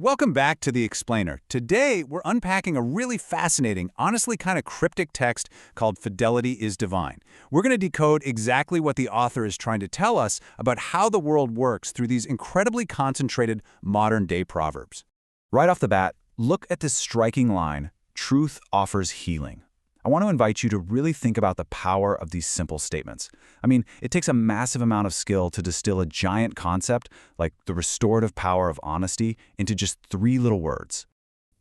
Welcome back to The Explainer. Today, we're unpacking a really fascinating, honestly kind of cryptic text called Fidelity is Divine. We're going to decode exactly what the author is trying to tell us about how the world works through these incredibly concentrated modern-day proverbs. Right off the bat, look at this striking line, "Truth offers healing." I want to invite you to really think about the power of these simple statements. I mean, it takes a massive amount of skill to distill a giant concept like the restorative power of honesty into just 3 little words.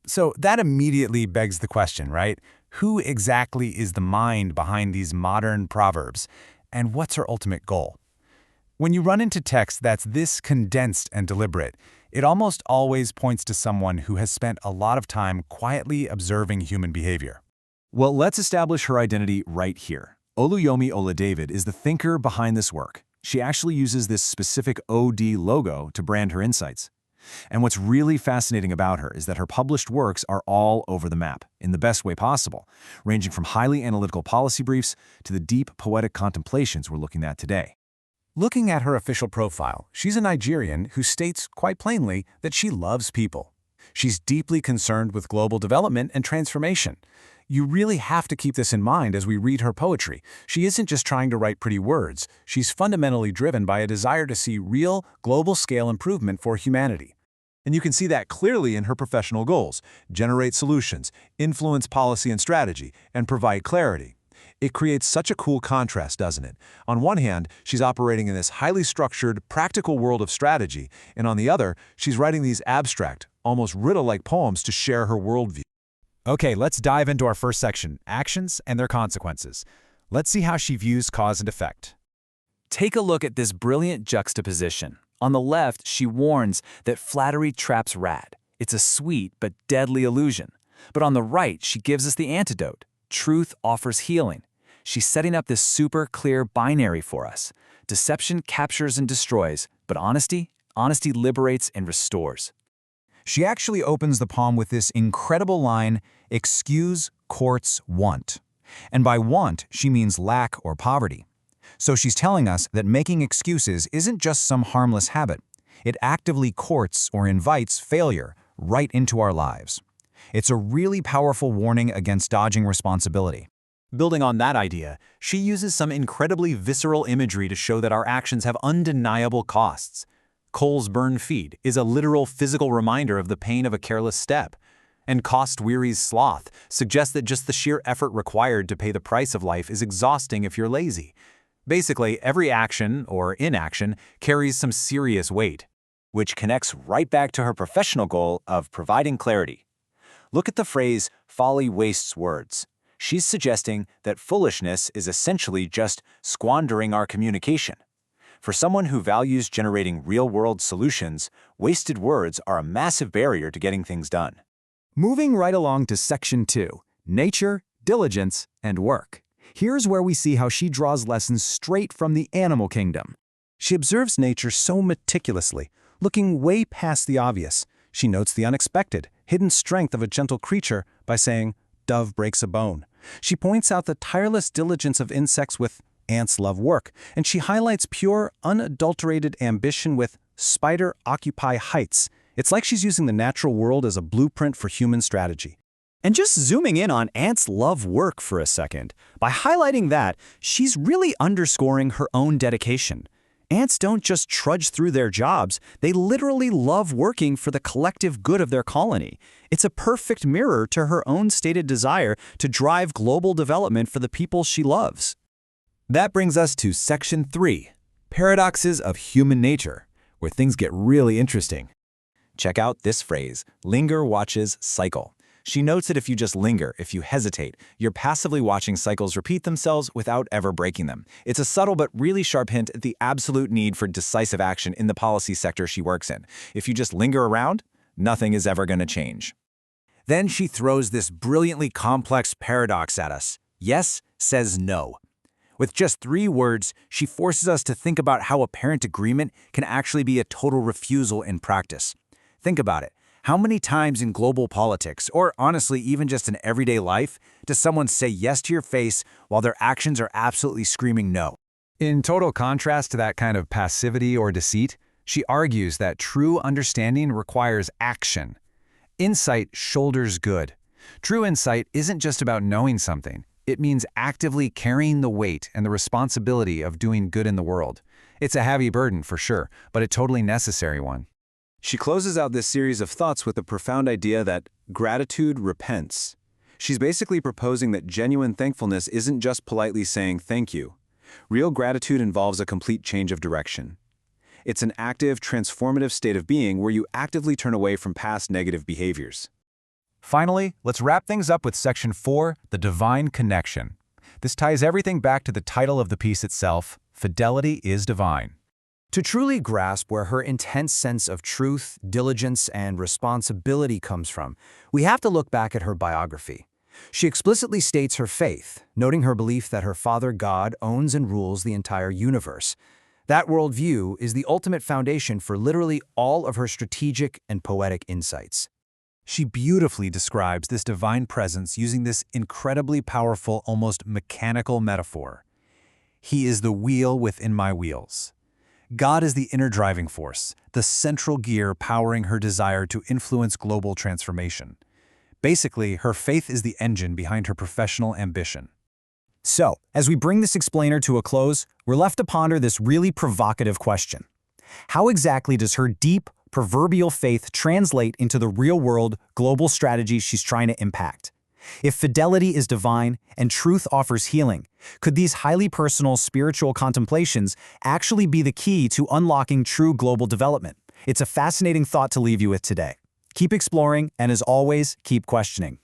So that immediately begs the question, right? Who exactly is the mind behind these modern proverbs, and what's her ultimate goal? When you run into text that's this condensed and deliberate, it almost always points to someone who has spent a lot of time quietly observing human behavior. Well, let's establish her identity right here. Oluyomi Oladevid is the thinker behind this work. She actually uses this specific OD logo to brand her insights. And what's really fascinating about her is that her published works are all over the map, in the best way possible, ranging from highly analytical policy briefs to the deep poetic contemplations we're looking at today. Looking at her official profile, she's a Nigerian who states quite plainly that she loves people. She's deeply concerned with global development and transformation. You really have to keep this in mind as we read her poetry. She isn't just trying to write pretty words. She's fundamentally driven by a desire to see real, global-scale improvement for humanity. And you can see that clearly in her professional goals: generate solutions, influence policy and strategy, and provide clarity. It creates such a cool contrast, doesn't it? On one hand, she's operating in this highly structured, practical world of strategy, and on the other, she's writing these abstract, almost riddle-like poems to share her worldview. Okay, let's dive into our first section, actions and their consequences. Let's see how she views cause and effect. Take a look at this brilliant juxtaposition. On the left, she warns that flattery traps rat. It's a sweet but deadly illusion. But on the right, she gives us the antidote. Truth offers healing. She's setting up this super clear binary for us. Deception captures and destroys, but honesty liberates and restores. She actually opens the poem with this incredible line, "Excuse courts want." And by want, she means lack or poverty. So she's telling us that making excuses isn't just some harmless habit. It actively courts or invites failure right into our lives. It's a really powerful warning against dodging responsibility. Building on that idea, she uses some incredibly visceral imagery to show that our actions have undeniable costs. Coals burn feet is a literal physical reminder of the pain of a careless step. And cost wearies sloth suggests that just the sheer effort required to pay the price of life is exhausting if you're lazy. Basically, every action or inaction carries some serious weight, which connects right back to her professional goal of providing clarity. Look at the phrase, "folly wastes words." She's suggesting that foolishness is essentially just squandering our communication. For someone who values generating real-world solutions, wasted words are a massive barrier to getting things done. Moving right along to Section 2, Nature, Diligence, and Work. Here's where we see how she draws lessons straight from the animal kingdom. She observes nature so meticulously, looking way past the obvious. She notes the unexpected, hidden strength of a gentle creature by saying, "Dove breaks a bone." She points out the tireless diligence of insects with "Ants love work," and she highlights pure, unadulterated ambition with "Spider occupy heights." It's like she's using the natural world as a blueprint for human strategy. And just zooming in on ants love work for a second, by highlighting that, she's really underscoring her own dedication. Ants don't just trudge through their jobs, they literally love working for the collective good of their colony. It's a perfect mirror to her own stated desire to drive global development for the people she loves. That brings us to Section 3, Paradoxes of Human Nature, where things get really interesting. Check out this phrase, "linger watches cycle." She notes that if you just linger, if you hesitate, you're passively watching cycles repeat themselves without ever breaking them. It's a subtle but really sharp hint at the absolute need for decisive action in the policy sector she works in. If you just linger around, nothing is ever going to change. Then she throws this brilliantly complex paradox at us. Yes says no. With just 3 words, she forces us to think about how apparent agreement can actually be a total refusal in practice. Think about it. How many times in global politics, or honestly even just in everyday life, does someone say yes to your face while their actions are absolutely screaming no? In total contrast to that kind of passivity or deceit, She argues that true understanding requires action. Insight shoulders good. True insight isn't just about knowing something. It means actively carrying the weight and the responsibility of doing good in the world. It's a heavy burden, for sure, but a totally necessary one. She closes out this series of thoughts with the profound idea that gratitude repents. She's basically proposing that genuine thankfulness isn't just politely saying thank you. Real gratitude involves a complete change of direction. It's an active, transformative state of being where you actively turn away from past negative behaviors. Finally, let's wrap things up with Section 4, the Divine Connection. This ties everything back to the title of the piece itself, Fidelity is Divine. To truly grasp where her intense sense of truth, diligence, and responsibility comes from, we have to look back at her biography. She explicitly states her faith, noting her belief that her Father God owns and rules the entire universe. That worldview is the ultimate foundation for literally all of her strategic and poetic insights. She beautifully describes this divine presence using this incredibly powerful, almost mechanical metaphor. He is the wheel within my wheels. God is the inner driving force, the central gear powering her desire to influence global transformation. Basically, her faith is the engine behind her professional ambition. So, as we bring this explainer to a close, we're left to ponder this really provocative question. How exactly does her deep, proverbial faith translate into the real-world, global strategy she's trying to impact? If fidelity is divine and truth offers healing, could these highly personal spiritual contemplations actually be the key to unlocking true global development? It's a fascinating thought to leave you with today. Keep exploring, and as always, keep questioning.